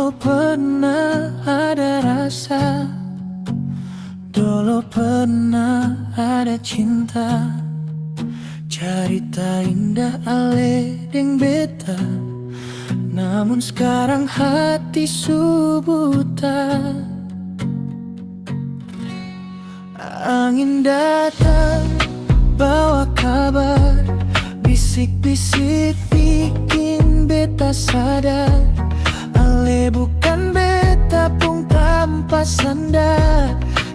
Dulu pernah ada rasa, dulu pernah ada cinta, cerita indah ale deng beta. Namun sekarang hati su buta. Angin datang bawa kabar, bisik-bisik bikin beta sadar. Ale bukan beta pun tanpa sandar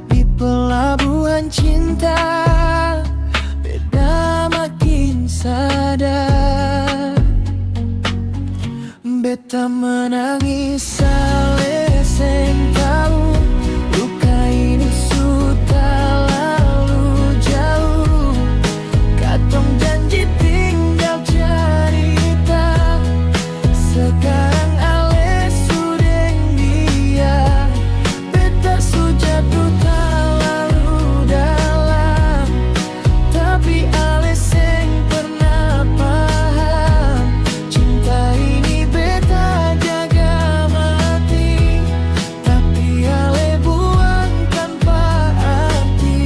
di pelabuhan cinta. Beta makin sadar. Beta menangis ale seng tahu luka ini sudah lalu jauh. Katong janji tinggal cerita, sekarang ale sudeng dia. Beta su jatuh terlalu dalam, tapi ale seng pernah paham. Cinta ini beta jaga mati, tapi ale buang tanpa arti.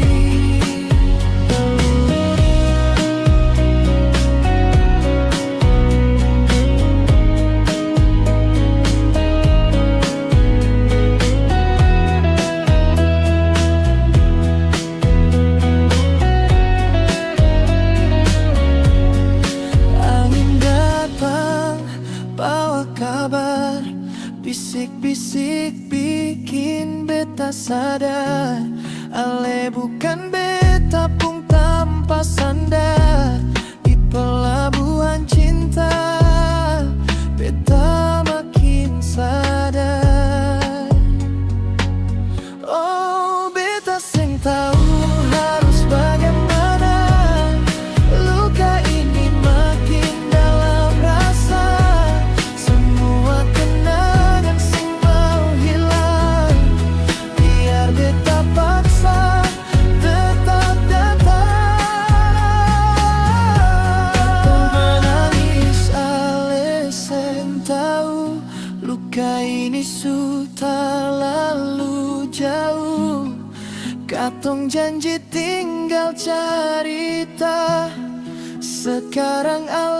Angin datang bawa kabar, bisik-bisik bikin beta sadar. Ale bukan beta pun tanpa sandar di pelabuhan cinta. Beta makin sadar. Oh, beta seng tahu harus bagaimana. Luka ini makin dalam rasa. Semua kenangan sing mau hilang, biar beta paksa tetap datang. Katong menangis ale seng tahu luka ini sudah lalu jauh. Katong janji tinggal cerita, sekarang ale